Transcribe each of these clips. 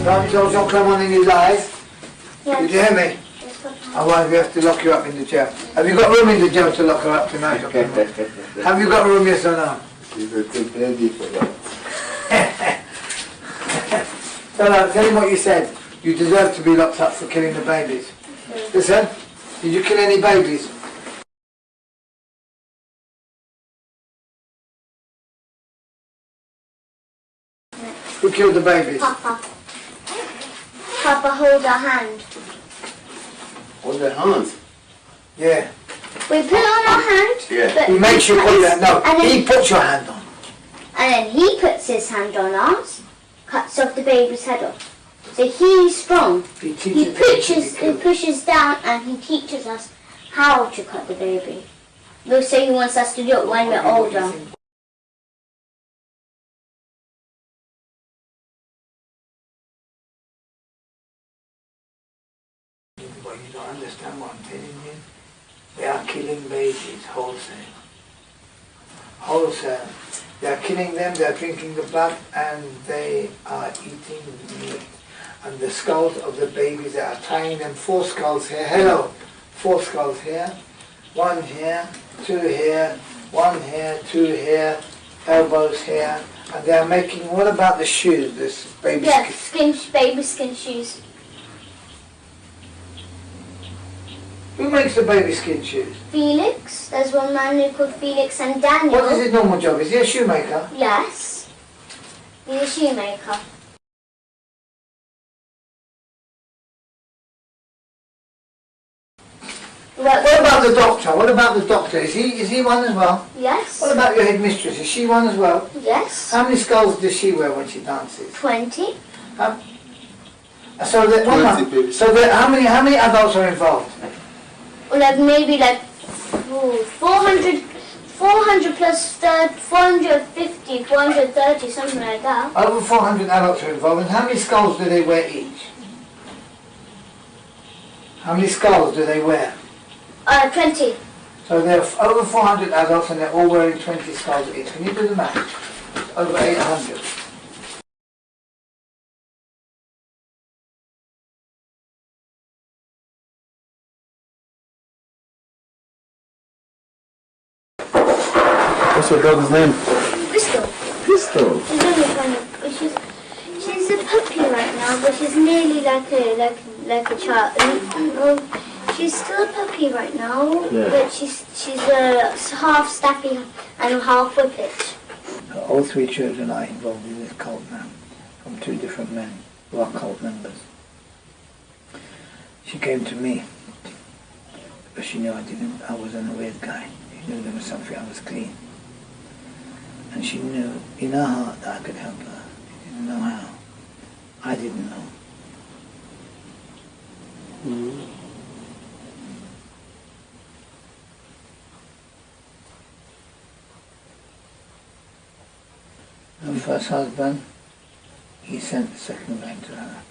Don't come on in his eyes. Yes. Did you hear me? Otherwise we have to lock you up in the jail. Have you got room in the jail to lock her up tonight? Have you got room, yes or no? She's a good lady for that. Tell him what you said. You deserve to be locked up for killing the babies. Listen, did you kill any babies? Who killed the babies? Papa. Papa, hold our hand. Hold their hands. Yeah. We put on our hand. Yeah. But He makes you put that. No, and then, he puts your hand on. And then he puts his hand on ours, cuts off the baby's head off. So he's strong. He He pushes down and he teaches us how to cut the baby. We'll say he wants us to do it when we're older. But you don't understand what I'm telling you. They are killing babies wholesale. Wholesale. They are killing them, they are drinking the blood, and they are eating meat. And the skulls of the babies, they are tying them, 4 skulls here, hello, 4 skulls here, 1 here, 2 here, 1 here, 2 here, elbows here, and they are making, what about the shoes, this baby Baby skin shoes. Who makes the baby skin shoes? Felix, there's one man who called Felix and Daniel. What is his normal job? Is he a shoemaker? Yes, he's a shoemaker. What about the doctor? What about the doctor? Is he one as well? Yes. What about your headmistress? Is she one as well? Yes. How many skulls does she wear when she dances? 20. So that how many adults are involved? Or maybe 400 plus 450, 430, something like that. Over 400 adults are involved. And how many skulls do they wear each? How many skulls do they wear? 20. So there are over 400 adults and they're all wearing 20 skulls each. Can you do the math? Over 800. What's your dog's name? Bristol. Crystal. She's really funny. She's a puppy right now, but she's nearly like a child. She's still a puppy right now, but she's half Staffy and half Whippet. All 3 children are involved in this cult now, from 2 different men who are cult members. She came to me because she knew I wasn't a weird guy. She knew there was something I was clean. And she knew in her heart that I could help her. She didn't know how. I didn't know. Her first husband, he sent the second man to her.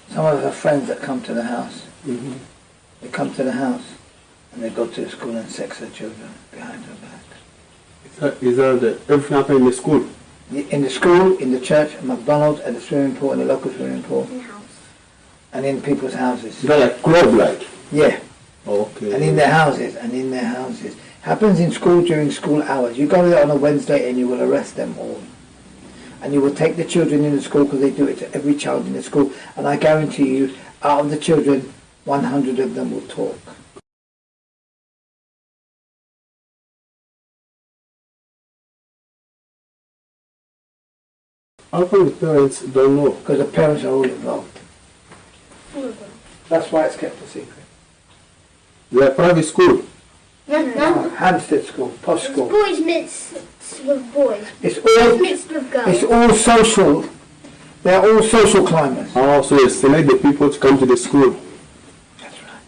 Some of her friends that come to the house, they come to the house and they go to the school and sex her children behind her back. Is that everything happened in the school? In the school, in the church, at McDonald's, at the swimming pool, in the local swimming pool. In the house. And in people's houses. Is that like club like? Yeah. Okay. And in their houses, Happens in school during school hours. You go there on a Wednesday and you will arrest them all. And you will take the children in the school because they do it to every child in the school. And I guarantee you, out of the children, 100 of them will talk. How come the parents don't know? Because the parents are all involved. That's why it's kept a secret. They're private school. No. Hampstead School, posh It's school. boys mixed with boys. It's all Mixed with girls. It's all social. They're all social climbers. Oh, so they select the people to come to the school. That's right.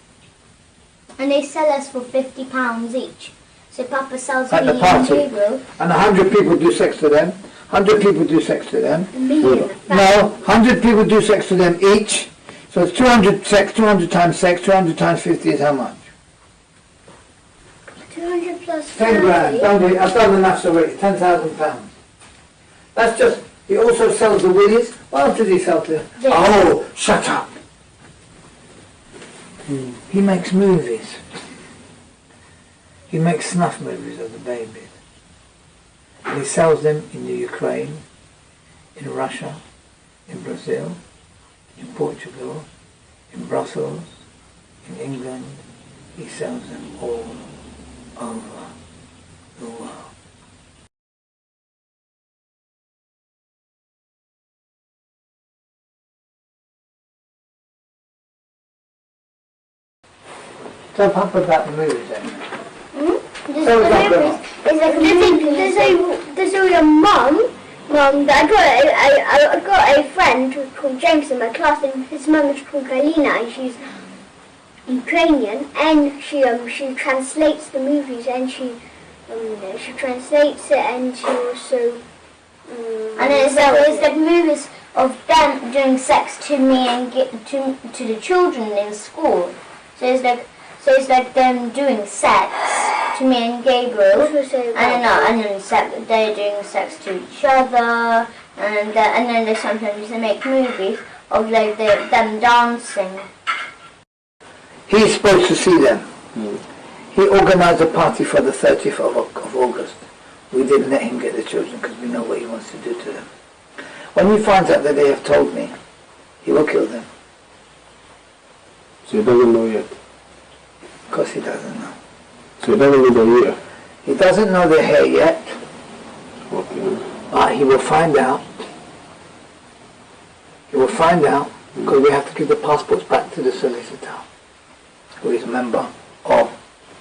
And they sell us for £50 each. So Papa sells At me the party. and Gabriel And 100 people do sex to them. 100 people do sex to them. a million. No, 100 people do sex to them each. So it's 200 sex, 200 times sex, 200 times 50 is how much? 200 plus 10 grand. 30. I've done the maths already. £10,000. That's just He also sells the willies. What else does he sell to? Yes. Oh, shut up. He makes movies. He makes snuff movies of the babies. And he sells them in the Ukraine, in Russia, in Brazil, in Portugal, in Brussels, in England. He sells them all over the world. Tell Papa about the movies then. So There's a mum that I got a friend called James in my class, and his mum is called Galina, and she's Ukrainian, and she translates the movies, and she translates it, and she also and it's the movies of them doing sex to me and to the children in school. So it's like them doing sex to me and Gabriel, and then they're doing sex to each other, and then they sometimes make movies of like them dancing. He's supposed to see them. He organised a party for the 30th of August. We didn't let him get the children because we know what he wants to do to them. When he finds out that they have told me, he will kill them. So he doesn't know yet? Of course he doesn't know. So he doesn't know the year? He doesn't know their hair yet. Okay. But he will find out. He will find out because we have to give the passports back to the solicitor, who is a member of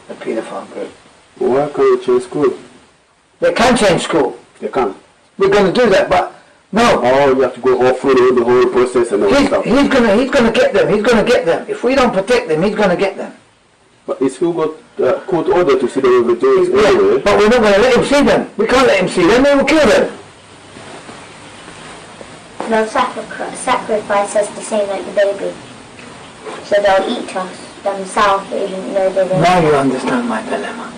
the paedophile group. Why can't you change school? They can change school. They can. We're going to do that, but no. Oh, you have to go all through the whole process and all that stuff. He's going to get them. He's going to get them. If we don't protect them, he's going to get them. But he's still got court order to see them with the Jews anyway. But we're not going to let him see them. We can't let him see them. We will kill them. They'll sacrifice us the same like the baby. So they'll eat us themselves even though they don't. Now you understand my dilemma.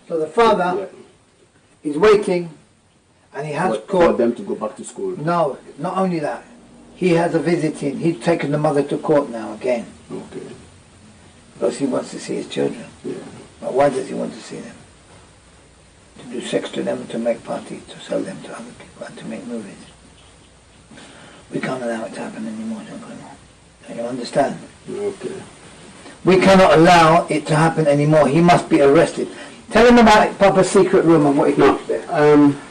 So the father is waiting, and he has for them to go back to school. No, not only that. He has a visiting. He's taken the mother to court now again. Okay. Because he wants to see his children. Yeah. But why does he want to see them? To do sex to them, to make parties, to sell them to other people, and to make movies. We can't allow it to happen anymore, don't you understand? Okay. We cannot allow it to happen anymore. He must be arrested. Tell him about Papa's secret room and what he keeps there.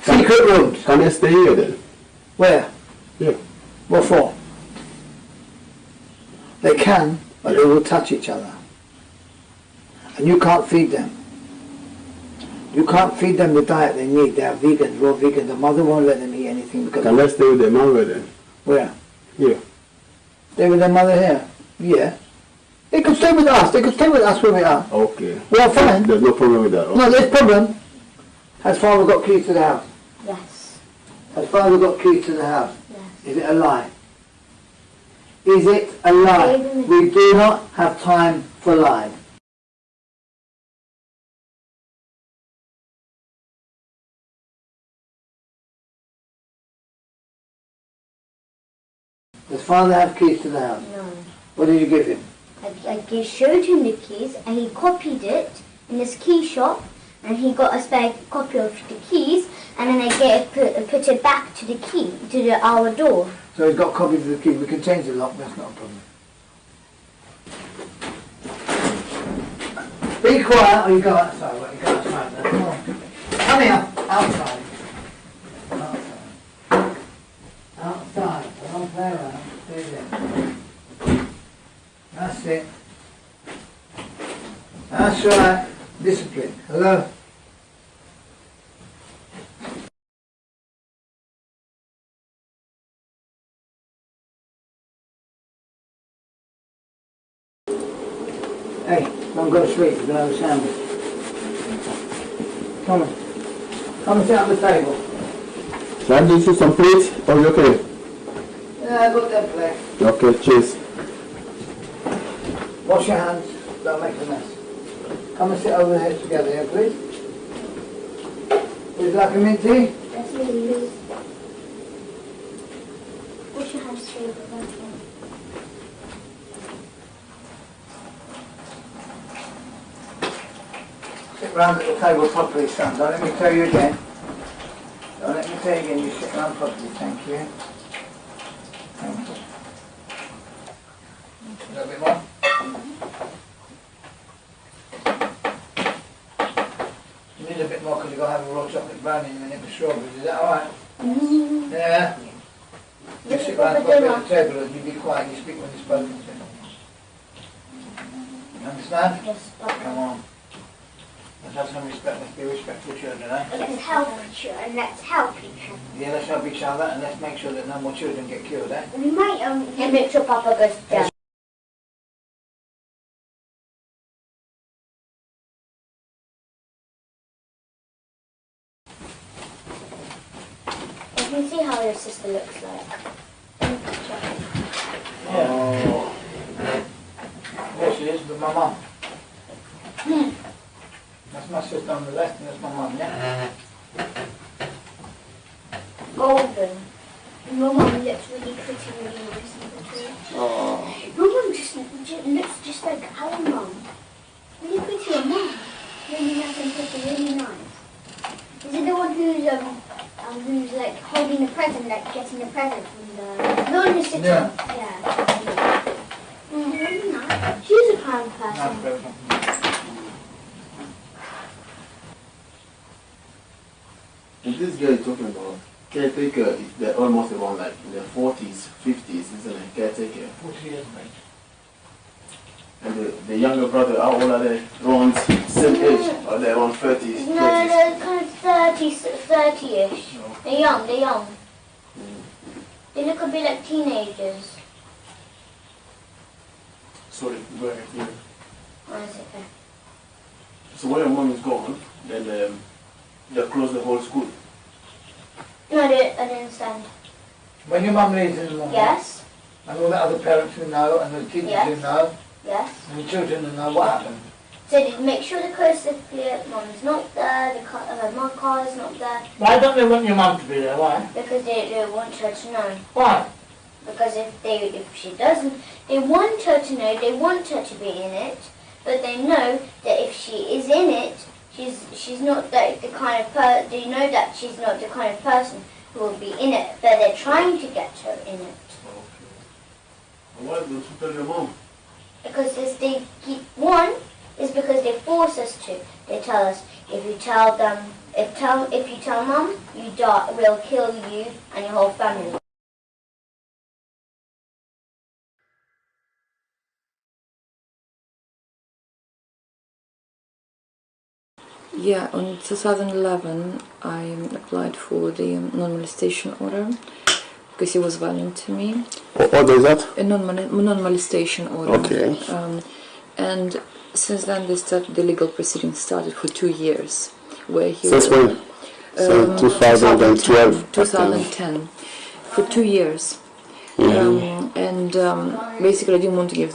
Secret rooms. Can they stay here then? Where? Yeah. What for? They can, but they will touch each other. And you can't feed them. You can't feed them the diet they need. They are vegan, raw vegan. The mother won't let them eat anything because... Can they stay with their mother then? Where? Here. Stay with their mother here? Yeah. They could stay with us. They could stay with us where we are. Okay. We are fine. There's no problem with that. Okay. No, there's problem. Has father got keys to the house? Yes. Has father got keys to the house? Yes. Is it a lie? Is it a lie? We do not have time for lies. Does father have keys to the house? No. What did you give him? I showed him the keys, and he copied it in his key shop, and he got a spare copy of the keys, and then I put it back to the key, to our door. So he's got copies of the key. We can change the lock, that's not a problem. Be quiet or you go outside. Well, you go outside now. Come on. Come here. Outside. Outside. Outside. Don't play around. Stay there. That's it. That's right. Discipline. Hello. Hey, don't go to sleep. You're going to have a sandwich. Come on. Come and sit at the table. Shall I give you some plates? Or you okay? Yeah, I got that plate. Okay, cheers. Wash your hands, don't make a mess. Come and sit over here together here, please. Would you like a mint tea? Yes, please. Wash your hands too. Sit round at the table properly, son. Don't let me tell you again. Don't let me tell you again, you sit round properly, thank you. Thank you. A little bit more. You need a bit more because you're going to have a raw chocolate brownie in a minute with strawberries, is that alright? Yeah. You sit round properly at the table and you be quiet, you speak when you're spoken to. You understand? Yes, Papa. Come on. Let's have some respect, let's be respectful children, eh? Let's help each other and let's help each other. Yeah, let's help each other and let's make sure that no more children get killed, eh? We might and make sure Papa goes down. You can see how your sister looks like. Oh. There she is, with my mum. That's my sister on the left and that's my mum, yeah? Golden. Your mum looks really pretty, really nice. Oh. Your mum just looks just like our mum. Really pretty, your mum. Really nice and pretty, really nice. Is it the one who's like holding the present, like getting the present from the... No, who's sitting? Yeah. Really nice. She's a kind person. Nice person. And this girl you're talking about, caretaker, they're almost around like in their 40s, 50s, isn't it? Caretaker. 40 years, mate. And the younger brother, how old are they? Around same age? Or they're around 30s? No, 30s? they're kind of 30-ish. No. They're young. They look a bit like teenagers. Sorry, go ahead. Yeah. Oh, it's okay. So when your mom is gone, then they close the whole school. No, I didn't understand. When your mum leaves in the morning, Yes, and all the other parents who know, and the teachers Yes. who know, yes. and the children who know what happened. So did make sure the coast is clear, Mum's not there, my car's not there, Why don't they want your mum to be there? Why? because they want her to know. Why? Because if she doesn't, they want her to know, they want her to be in it, but they know that if she is in it, she's not the kind of they know that she's not the kind of person who will be in it, but they're trying to get her in it. Why don't you tell your mom? Because one is because they force us to. They tell us if you tell them, if you tell Mum, you die. We'll kill you and your whole family. Yeah, in 2011 I applied for the non-molestation order because he was violent to me. What is that? A non-molestation order. Okay. And since then the legal proceedings started for 2 years. Where he Since was, when? Since 2012. 2010. For 2 years. Basically I didn't want to give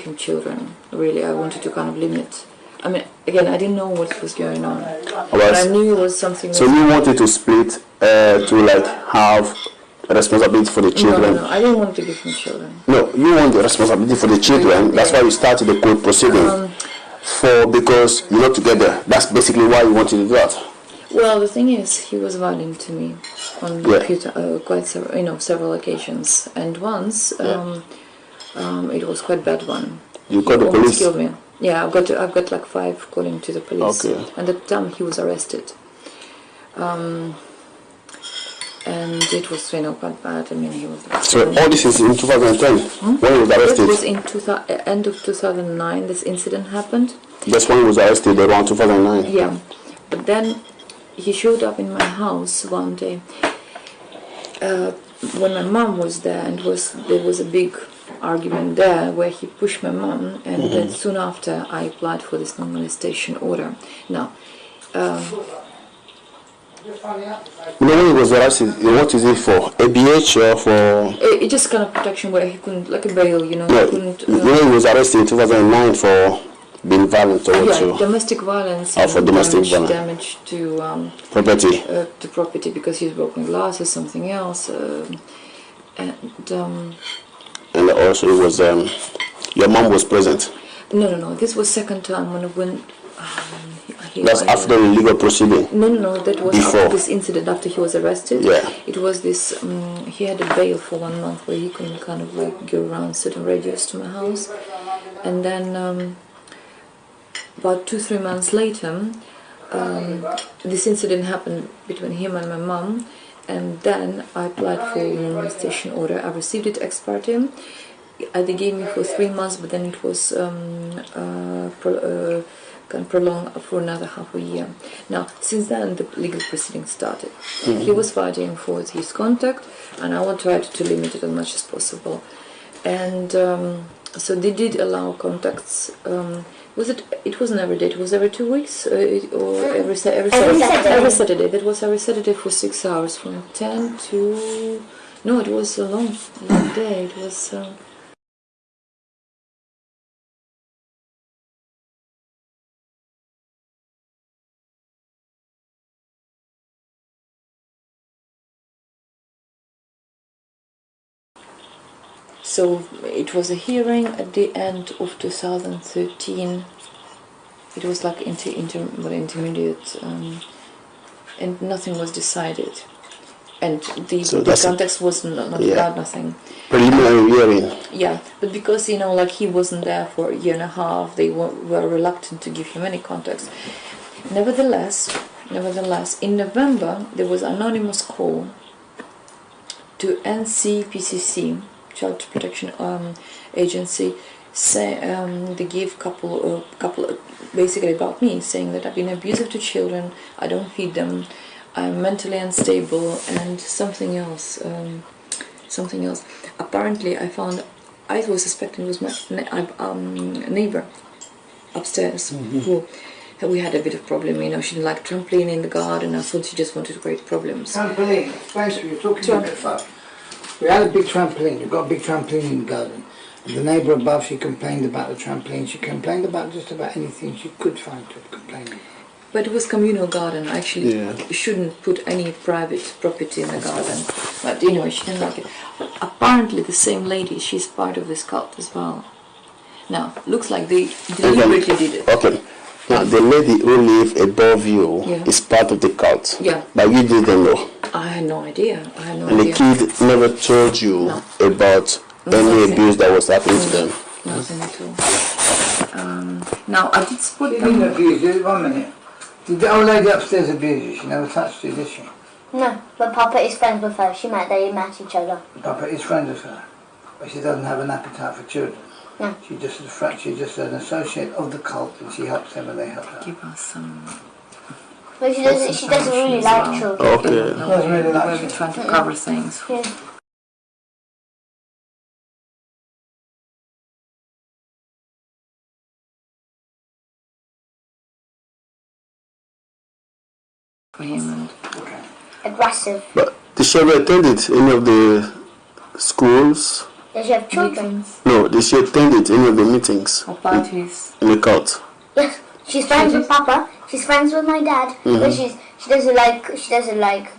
him children, really. I wanted to kind of limit. I mean, again, I didn't know what was going on. But I knew it was something... So you wanted to split to like have responsibility for the children? No, I didn't want to give him children. No, you want the responsibility for the children. That's why you started the court proceeding. Because you're not together. That's basically why you wanted to do that. Well, the thing is, he was violent to me on quite several occasions, and once it was quite bad one. You called the police? Killed me. Yeah, I've got like 5 calling to the police. Okay. And at the time he was arrested. And it was quite bad. I mean, he was. So all this is in 2010 when he was arrested. It was in end of 2009. This incident happened. That's when he was arrested, around 2009. Yeah, but then he showed up in my house one day when my mom was there, and there was a big argument there where he pushed my mom, and then soon after I applied for this non-molestation order. Now, You know, when he was arrested, what is it for? ABH or for? It just kind of protection where he couldn't, like a bail, you know. No, he couldn't. you know, he was arrested in 2009 for being violent towards you. Domestic violence. For domestic violence. Damage to property. To property because he's broken glasses, something else, and also it was your mom was present. No. This was second time when. That's after the legal proceeding. No. That was before after this incident. After he was arrested. Yeah. It was this. He had a bail for 1 month where he couldn't kind of like go around certain radius to my house, and then about 2-3 months later, this incident happened between him and my mom, and then I applied for an arrestation order. I received it ex parte. They gave me for 3 months, but then it was prolonged for another half a year. Now, since then, the legal proceedings started. He was fighting for his contact, and I will try to limit it as much as possible. And so they did allow contacts. It wasn't every day. It was every 2 weeks, or every Saturday. Every Saturday. That was every Saturday for 6 hours, from 10 to. No, it was a long day. It was. So it was a hearing at the end of 2013. It was like intermediate, and nothing was decided. And the context was not about nothing. Preliminary hearing. Yeah, but because like he wasn't there for a year and a half, they were reluctant to give him any context. Nevertheless, in November there was an anonymous call to NCPCC, Child Protection Agency. They gave couple basically about me, saying that I've been abusive to children, I don't feed them, I'm mentally unstable, and something else. Apparently, I was suspecting it was my neighbor upstairs, who we had a bit of problem. She didn't like trampoline in the garden. I thought she just wanted to create problems. Trampoline. Explain, you're talking a bit fast. We had a big trampoline. We've got a big trampoline in the garden. And the neighbour above, she complained about the trampoline. She complained about just about anything she could find to complain about. But it was communal garden. I actually shouldn't put any private property in the garden. But anyway, she didn't like it. Apparently, the same lady, she's part of this cult as well. Now, looks like they deliberately did it. Okay. Now, the lady who lives above you is part of the cult. Yeah. But you didn't know. I had no idea. And the kid never told you about any abuse that was happening to them. Nothing at all. Now, I did spot them. She didn't abuse you, 1 minute. Did the old lady upstairs abuse you? She never touched you, did she? No, but Papa is friends with her. They met each other. Papa is friends with her, but she doesn't have an appetite for children. No. She's just an associate of the cult, and she helps them and they help her. Give us some. But she doesn't really like children. Okay. Doesn't really like We're children. trying to cover things. Yeah. For him and Aggressive. But did she ever attended any of the schools? Does she have children? No, did she attended any of the meetings? or parties. In the cult? Yes. She's friends with Papa. She's friends with my dad. But she doesn't like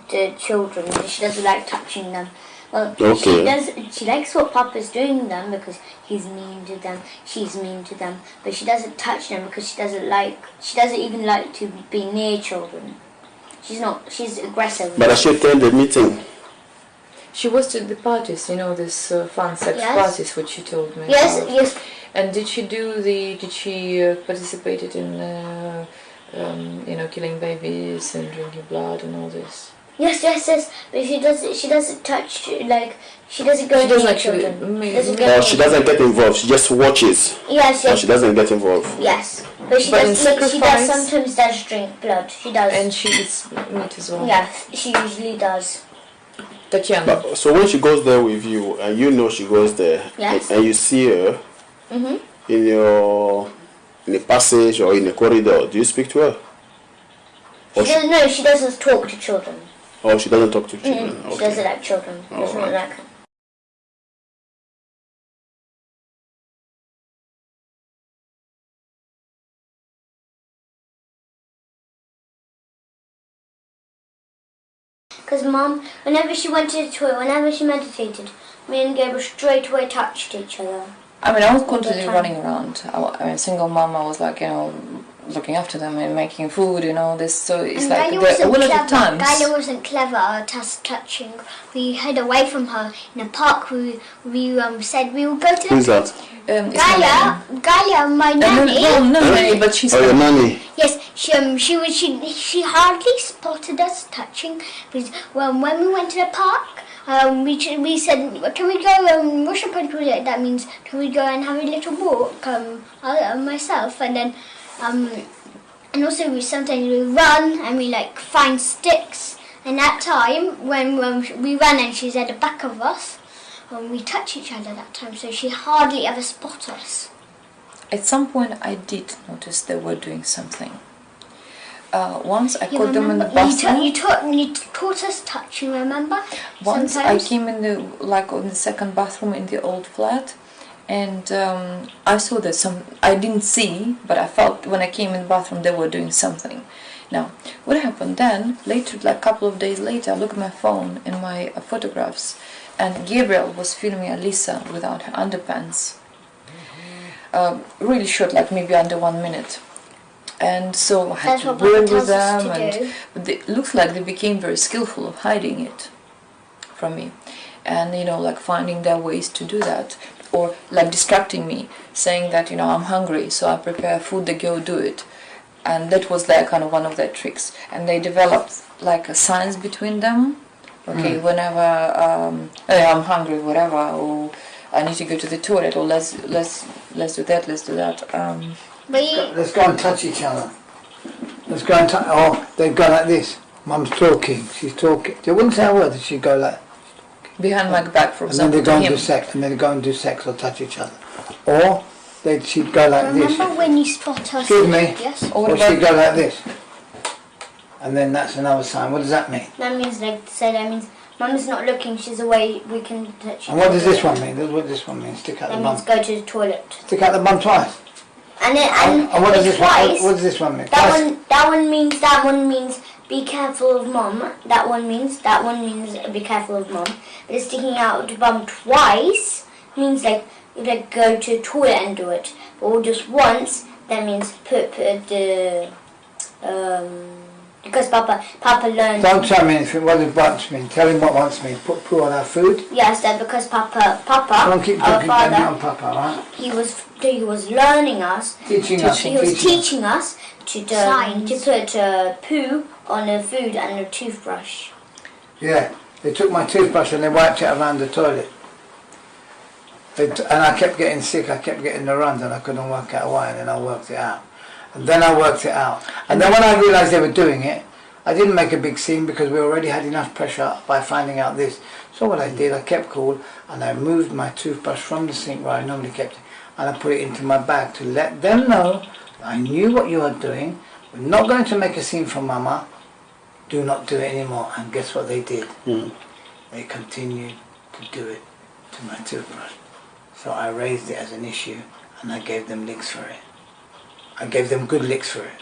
the children. She doesn't like touching them. Well, she likes what Papa's doing to them because he's mean to them. She's mean to them, but she doesn't touch them because she doesn't even like to be near children. She's aggressive. But she attended the meeting. She was to the parties, this fun sex parties, which you told me. Yes, about. yes. And did she participated in, killing babies and drinking blood and all this? Yes. But she doesn't touch, she doesn't go near children. She doesn't get involved. She just watches. Yes. She doesn't get involved. Yes. But she sometimes does drink blood. She does. And she eats meat as well. Yes, she usually does. Tatiana. So when she goes there with you, and she goes there, and you see her in a passage or in a corridor, do you speak to her? Or She doesn't know. She doesn't talk to children. Oh, she doesn't talk to children. She doesn't like children. She doesn't Alright. like them. Because Mum, whenever she went to the toilet, whenever she meditated, me and Gabriel straight away touched each other. I mean, I was constantly running around. I mean, single mom, I was like, looking after them and making food and all this. So it's And like Galia all wasn't of the clever. times. Galia wasn't clever at us touching. We hid away from her in a park. We said we would go to Who's that? It's my nanny. Galia, my nanny. No, nanny, but she's Oh, your nanny. Yes, she hardly spotted us touching. Because when we went to the park, we said, can we go wash up and toilet? That means, can we go and have a little walk? Myself and then and also sometimes we run and we like find sticks. And that time when we ran and she's at the back of us, we touch each other that time. So she hardly ever spot us. At some point, I did notice they were doing something. Once I caught them in the bathroom. You taught us touching, remember? Once Sometimes. I came in on the second bathroom in the old flat, and I saw that I didn't see, but I felt when I came in the bathroom they were doing something. Now, what happened then? Later, like a couple of days later, I look at my phone and my photographs, and Gabriel was filming Alisa without her underpants. Really short, like maybe under 1 minute. And so I had That's to what Papa work with tells us them, to do. but it looks like they became very skillful of hiding it from me, and like finding their ways to do that, or like distracting me, saying that I'm hungry, so I prepare food, they go do it, and that was their kind of one of their tricks, and they developed like a science between them. Okay, whenever hey, I'm hungry, whatever, or I need to go to the toilet, or let's do that, let's do that. Let's go and touch each other. Let's go and touch. Oh, they go like this. Mum's talking. She's talking. They wouldn't say a word. She'd go like. Behind my back, for And then example, they go and to do him. sex. And then they go and do sex or touch each other. Or she'd go like this. Remember when you spot us? Excuse me. Yes. Or Or what she'd about go like this. And then that's another sign. What does that mean? That means that means Mum's not looking. She's away. We can touch. And what does this one mean? What does this one mean? Stick out That the means bum. go to the toilet. Stick out the bum twice. And what does this twice. one? What does this one mean? That Twice. one means be careful of Mum. That one means be careful of Mum. But sticking out the bum twice means like go to the toilet and do it. Or just once, that means put the because Papa learned. Don't tell me anything. What does once mean? Tell him what once means. Put poo on our food. Yes, that because Papa, Don't keep our talking on father, Papa, right? he was learning us. Teaching us. He was teaching us to put poo on the food and a toothbrush. Yeah, they took my toothbrush and they wiped it around the toilet. And I kept getting sick, I kept getting the runs and I couldn't work out why, and then I worked it out. And then I worked it out. And then when I realised they were doing it, I didn't make a big scene because we already had enough pressure by finding out this. So what I did, I kept cool and I moved my toothbrush from the sink where I normally kept it and I put it into my bag to let them know that I knew what you were doing. We're not going to make a scene for Mama. Do not do it anymore. And guess what they did? They continued to do it to my toothbrush. So I raised it as an issue and I gave them licks for it. I gave them good licks for it.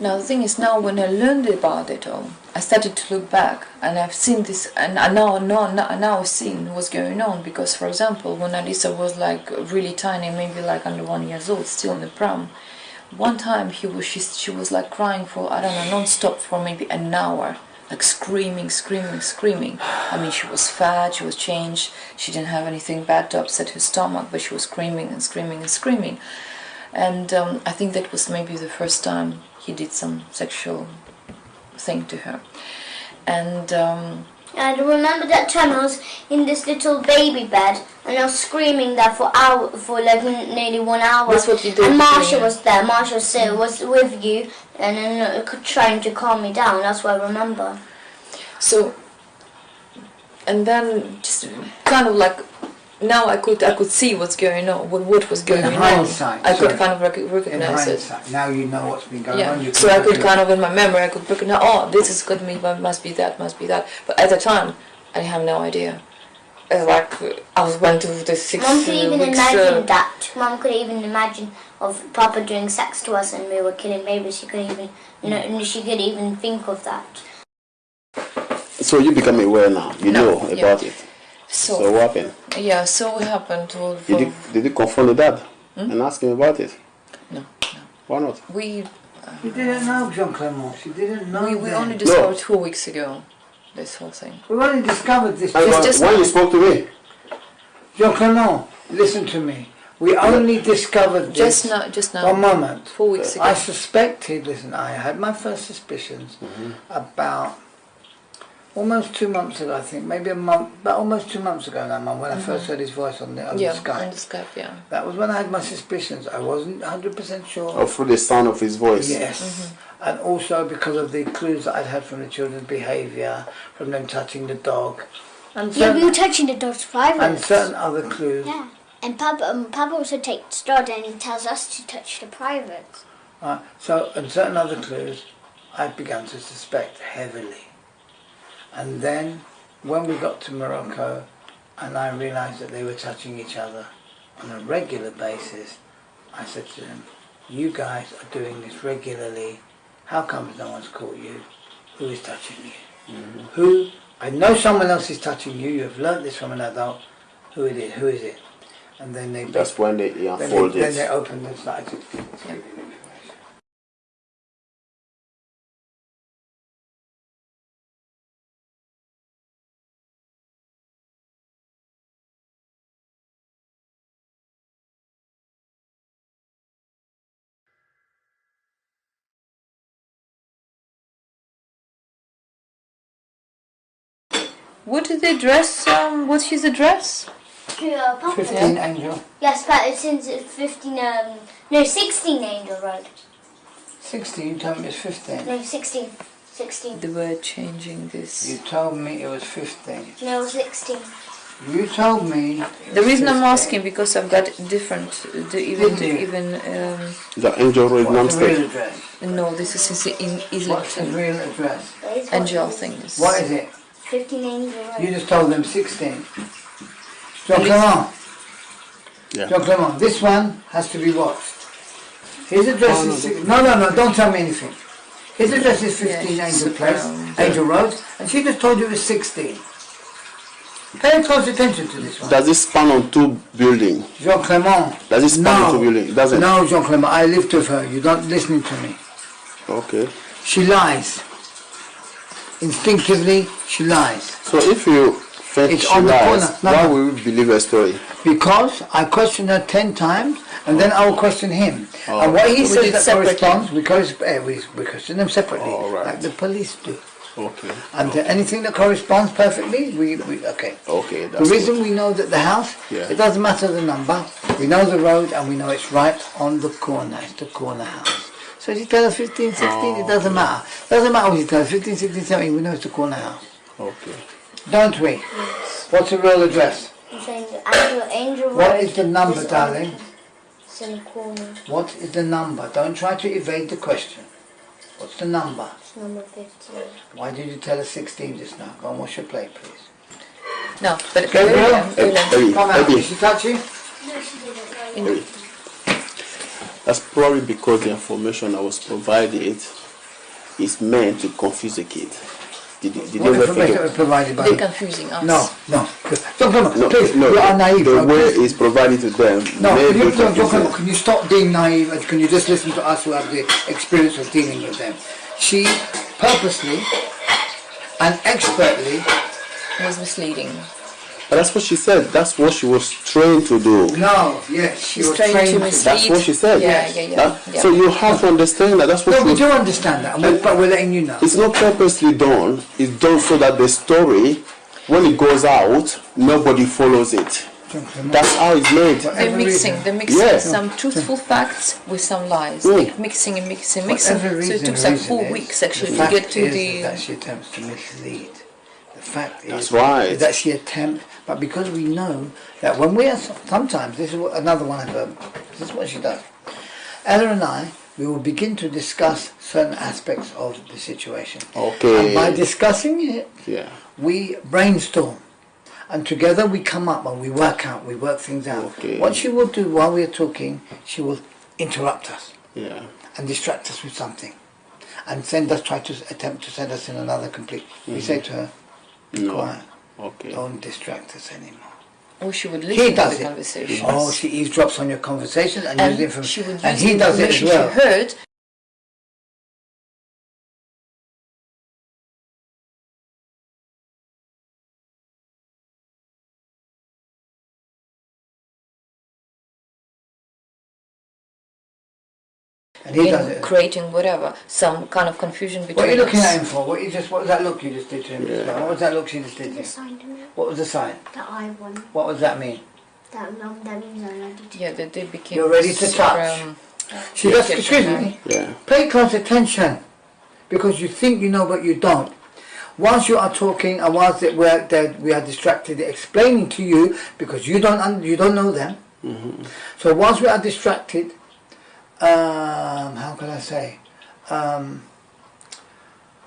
Now the thing is, now when I learned about it all, I started to look back and I've seen this, and I now I've seen what's going on, because for example, when Alisa was like really tiny, maybe like under 1 year old, still in the pram, one time she was like crying for, I don't know, non-stop for maybe an hour, like screaming. I mean, she was fat, she was changed, she didn't have anything bad to upset her stomach, but she was screaming. And I think that was maybe the first time he did some sexual thing to her. And I remember that time I was in this little baby bed and I was screaming there for like nearly 1 hour. That's what you did. And Marsha was there. Marsha was with you and then trying to calm me down. That's what I remember. so, and then just kind of like now I could see what's going on, what was going In on. hindsight, I could sorry. kind of In recognize it. hindsight, now you know what's been going on. Yeah. You So I can could look kind of in my memory I could recognize. Oh, this is good. Must be that. But at the time, I have no idea. Like I was went to the 6 Mum could even weeks. imagine that. Mum could even imagine of Papa doing sex to us and we were killing babies. She could even, she could even think of that. So you become aware now. You know about it. So what happened? Yeah. So what happened to? Did you confront the dad and ask him about it? No. Why not? We She didn't know, Jean Clement. She didn't know. we then. only discovered 2 weeks ago. This whole thing. We've only discovered this. When you spoke to me? Jean Clement, listen to me. We only discovered this. Just now. 1 moment. 4 weeks ago. I suspected, listen, I had my first suspicions about almost 2 months ago, I think, maybe a month, but almost 2 months ago now, Mum, when I first heard his voice on the Skype. On the Skype, yeah. That was when I had my suspicions. I wasn't 100% sure. Or through the sound of his voice? Yes. And also because of the clues that I'd had from the children's behaviour, from them touching the dog. And Yeah, we were touching the dog's private. and certain other clues. Yeah. And Papa also takes Dodd and he tells us to touch the privates. And certain other clues I began to suspect heavily. And then when we got to Morocco and I realised that they were touching each other on a regular basis, I said to them, you guys are doing this regularly. How come no one's caught you? Who is touching you? Who? I know someone else is touching you. You have learnt this from an adult. Who it is? Who is it? And then they. That's when they unfolded. Then they opened and started to give you information. What is the address? What's his address? Papa. 15 Angel. Yes, but it's in 16 Angel Road. 16, you told me it's 15. No, 16. 16. They were changing this. You told me it was 15. No, 16. You told me. The reason I'm asking because I've got different, Did you? The Angel Road What's the real non-state. address? no, this is in What's the Islington. real address? That is Angel it is. things. What is it? 15 Angel Road. You just told them 16. Jean Clement. Yeah. Jean Clement, this one has to be watched. His address is... No, don't tell me anything. His address is 15 Yeah, Angel she's Place, around. Angel Road, and she just told you it was 16. Pay close attention to this one. Does it span on 2 buildings? Jean Clement. Does it span on 2 buildings? It doesn't? No, Jean Clement, I lived with her. You're not listening to me. Okay. She lies. Instinctively, she lies. So if you think It's she on the lies, corner. No, why no. will you believe her story? Because I questioned her 10 times, and then I will question him. Oh. And what he We says did that separately. corresponds, we question them separately, Oh, right. like the police do. Okay. And anything that corresponds perfectly, we okay. Okay, The that's reason we know that the house, Yeah. it doesn't matter the number, we know the road and we know it's right on the corner, it's the corner house. So if you tell us 15, 16, it doesn't matter. Doesn't matter what you tell us, 15, 16, 17, we know it's the corner house. Okay. Don't we? What's the real address? It's in Angel Road. What is the number, It's darling? It's in the corner. What is the number? Don't try to evade the question. What's the number? It's number 15. Why did you tell us 16 just now? Go and wash your plate, please. No, but Gabriel? Come out. Eddie. Did she touch you? No, she didn't. That's probably because the information that was provided is meant to confuse the kid. Did What you ever information think was provided by they're you? confusing us. No. Don't please, no, you are naive. the way Please. it's provided to them No, may can be you, confusing. can you stop being naive and can you just listen to us who have the experience of dealing with them? She purposely and expertly, Was misleading. But that's what she said. That's what she was trained to do. no, yes, she She's was trying trained to to. mislead. That's what she said. Yeah. That- So you have to understand that. That's what No, she we was. do understand that, but we're letting you know. It's not purposely done. It's done so that the story, when it goes out, nobody follows it. That's how it's made. They're mixing Yeah. some truthful facts with some lies. Mm. Like mixing and mixing. So it took like 4 weeks actually to get to the. That she attempts to mislead. The fact is That's right. that she attempts But because we know that when we are, sometimes, this is another one of her, this is what she does. Ella and I, we will begin to discuss certain aspects of the situation. Okay. And by discussing it, Yeah. we brainstorm. And together we come up and we work things out. Okay. What she will do while we are talking, she will interrupt us Yeah. and distract us with something. And try to attempt to send us in another complete. We say to her, be No. quiet, Okay. don't distract us anymore. Or she would He listen to does the it. conversations. Oh, she eavesdrops on your conversation and uses And information. she would use And he the does it as information well. she heard. And he does In it. creating whatever, some kind of confusion between What are you looking us. at him for? What was that look you just did to him? just now? What was that look she just did to The him? sign to me What was the sign? that I won. What does that mean? That means I'm ready to. Yeah, they became. You're ready to touch. She does, excuse me, Yeah. pay close attention, because you think you know but you don't. Whilst you are talking and whilst we are distracted explaining to you, because you don't know them. So whilst we are distracted, how can I say?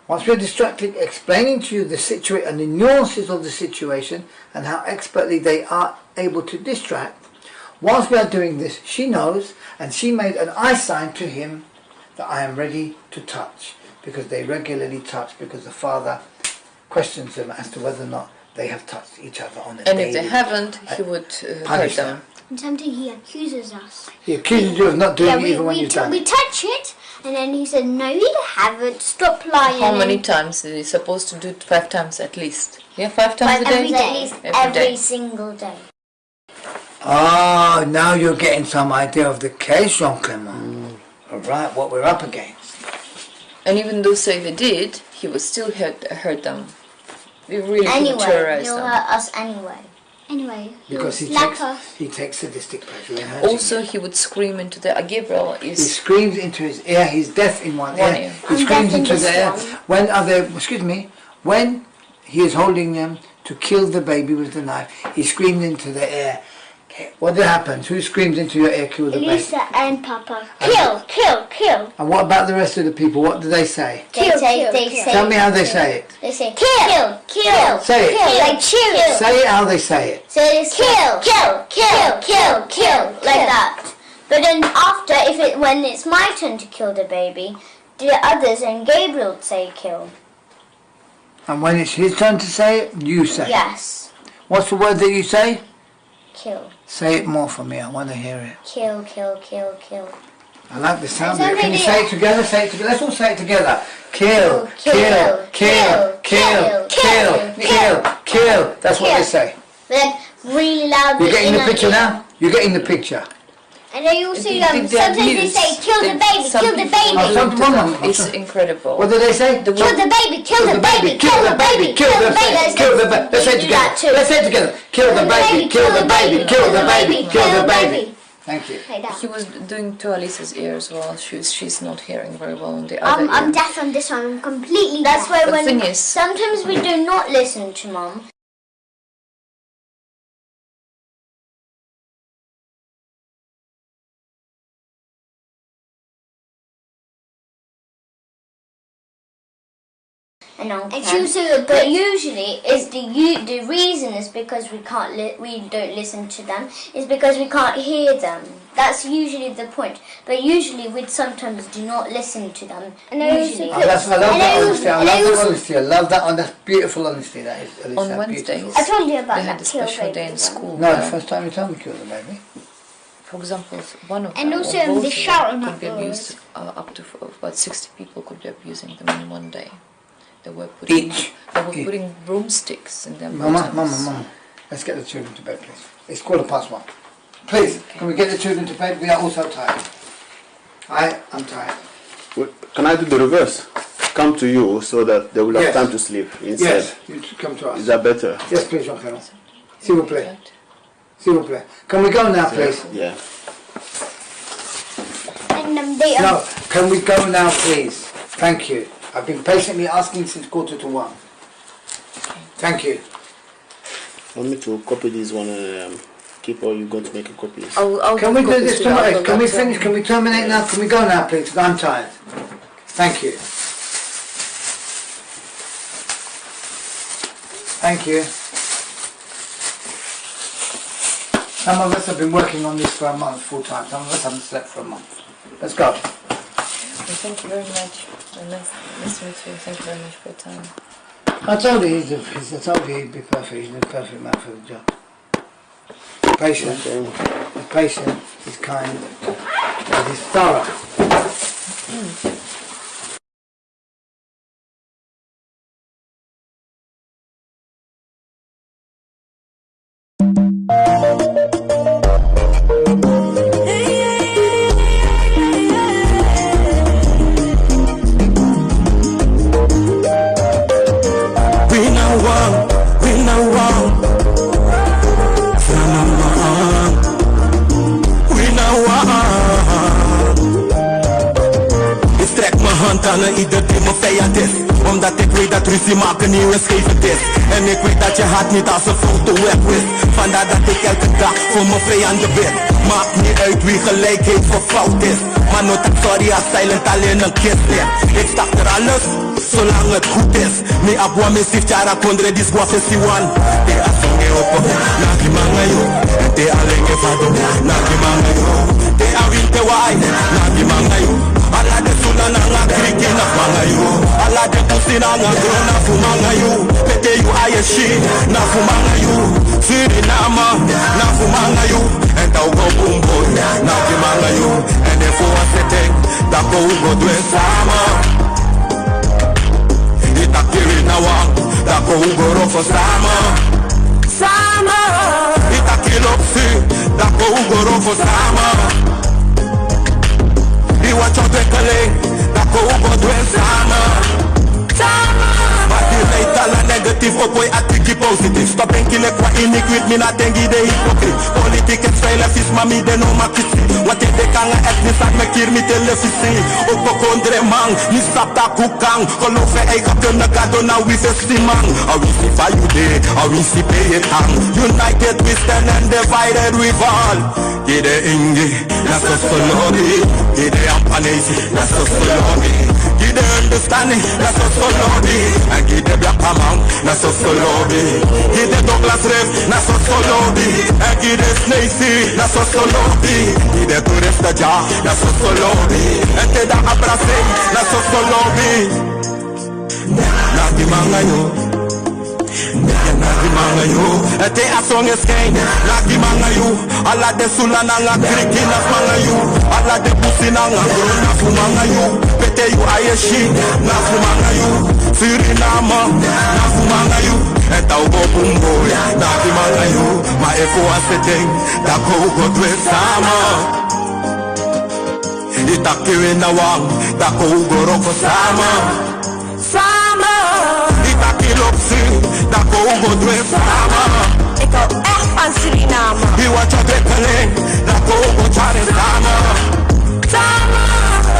Whilst we are distracted explaining to you the situation and the nuances of the situation and how expertly they are able to distract, whilst we are doing this, she knows, and she made an eye sign to him that I am ready to touch, because they regularly touch, because the father questions them as to whether or not they have touched each other on a And daily. if they haven't, he would hurt punish them. And something he accuses us. He accuses you of not doing it even when you've done we it. touch it, and then he said, no, you haven't. Stop lying. How many And times is he supposed to do it? 5 times at least. Yeah, 5 times a day? every day. Every day. Every single day. Ah, now you're getting some idea of the case, Jean-Clément. All right, what we're up against. And even though say they did, he would still hurt them. We really couldn't Anyway, terrorize he'll them. hurt us anyway. Anyway, Because he'll he takes sadistic pleasure in hurting Also, you. he would scream into the... Gabriel He is... screams into his ear. He's deaf in one One ear. ear. He I'm screams deaf in into this the ear. one. When he is holding them to kill the baby with the knife, he screams into the ear. What happens? Who screams into your ear, kill the baby? Lisa and Papa. Kill, kill, kill. And what about the rest of the people? What do they say? They say, Tell me how they say it. They say kill, kill, Say it. kill, like chew. Say it how they say it. So it's kill, kill, like that. But then after, when it's my turn to kill the baby, the others and Gabriel would say kill. And when it's his turn to say it, you say it. Yes, What's the word that you say? kill, Say it more for me. I want to hear it. kill, kill, kill, kill. I like the sound of It's it. Can you already- say it together? Say it together. Let's all say it together. Kill, Kill, kill, kill, kill, kill, kill, kill. That's what they Kill. say. But then really loud. You're getting in the our picture ear. now? You're getting the picture. And then you see They- them. they Sometimes they abuse. say kill the baby, Some kill the people baby. Oh, some- do that. It's incredible. What do they say? The Kill the baby, kill the baby, kill the baby, kill the baby, kill the baby. Let's say it Do that together. Let's say it together. Kill the baby, kill the baby, kill the baby, kill the baby. Thank you. Like that. He was doing to Alice's ear as well. She's not hearing very well on the other I'm ear. deaf on this one. I'm completely. That's why The when thing is- sometimes we do not listen to Mom. And but usually is the reason is because we can't we don't listen to them is because we can't hear them. That's usually the point. But usually we sometimes do not listen to them. And usually. I love that honesty. I love that honesty. I love that. That's beautiful honesty. That is. Elisa, On beautiful. Wednesdays, I told you about they that had a kill special day baby in one. school. No, the where, first time you told me kill the baby. for example, one of And them, also or both the of shower them not could be always. abused up to about 60 people could be abusing them in one day. They were putting Each. putting broomsticks in their Mama, bottoms. Mama. Let's get the children to bed, please. It's 1:15. Please, can we get the children to bed? We are all so tired. I'm tired. Wait, can I do the reverse? Come to you so that they will have Yes. time to sleep instead. Yes, you come to us. Is that better? Yes, please, Jean-Claude. S'il vous plaît. S'il vous plaît. Can we go now, please? Yeah. And they No, can we go now, please? Thank you. I've been patiently asking since 1:45. Thank you. Want me to copy this one and keep, or you going to make a copy? I'll Can we do copies this to the tomorrow? other Can we laptop. finish? Can we terminate now? Can we go now, please? 'Cause I'm tired. Thank you. Thank you. Some of us have been working on this for a month full time. Some of us haven't slept for a month. Let's go. Well, thank you very much. Nice to meet you. Thank you very much for your time. I told you he'd be perfect. He's the perfect man for the job. Patient. He's patient. He's kind. And he's thorough. Aan ieder die me vijand is, omdat ik weet dat ruzie maken niet een schevend is. En ik weet dat je hart niet als een foto wegwist. Vandaar dat ik elke dag voor mijn vijanden bid. Maakt niet uit wie gelijk heeft voor fout is. Maar nooit een sorry als silent alleen een kiss leert. Ik sta er alles, zolang het goed is. Mi abwa me sif chara kondre dis gwa festiwan. Te asonge opo, na kimanga yo. Te alenge fado, na kimanga yo. Te awinte wai, na kimanga yo. Ala de sula na nga kriki na fanga yo. Ala de pusi na nga gro na fumanga yo. Pete you aye shi na fumanga yo. Siri nama na fumanga yo. En tau go bumbo na fumanga yo. En if you want to take, that go do it sama. Itakiri na wang, that go for sama. Sama. Itakilopsi, that go for sama. Watch out, that go do it sama. La negative op way atiki positive. Stop thinking like what iniquit me not dengi de hypocrite. Politiek en stijlefis maar mi de no makisi. Wat je de kanga etnis at me kier mi televisie. Ook bekondre man, ni stap da kukang. Geloof je eigen kunnen kado na wie festimang. How we see for you day, how we see pay it hang. United we stand and divided we fall. Gide ingi, na so lobby. Gide ampanesi, na so lobby. Gide understanding, na so lobby. And gide black amount, na so lobby. Gide Douglas Rev, na so lobby. And gide Snacy, na so lobby. Gide Tourista Ja, na so lobby. And te da abrase, na so lobby. Na di manga yo. Nagi manga yo, ete asong eskeng. Nagi manga yo, ala de sula nanga kriki na manga yo, ala de pusi nanga gro na fumanga yo. Pete you ayeshi na fumanga yo, siri nama na fumanga yo. Eta ugo bumbo nagi manga yo, ma efo aseteng da ko ugo dwe sama. Itakiri na wang da ko ugo roko sama. Sama. Itakilopsi. Dat go go do it samen. Ik hou echt van Suriname. Wie wat je dekkeling, dat go go charen samen. Samen.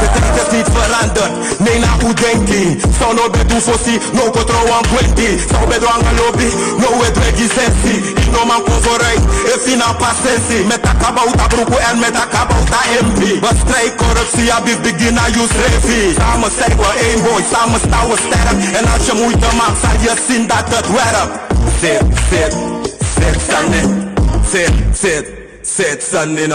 De tijd is niet veranderd, nee na hoe denk je? Zou no be do fosi, no control 120. Zou be do angelobi, no we dregi sensi. Ik no man kon vooruit, if je na passensi. Met a kabouta broeko en met a kabouta MP. We strijd corruptie, ja big begin aan use refi. Samen zijn we één boy, samen staan we sterk. En als je moeite maakt, zal je zien dat het werkt. Zit, standing. Zit, standing.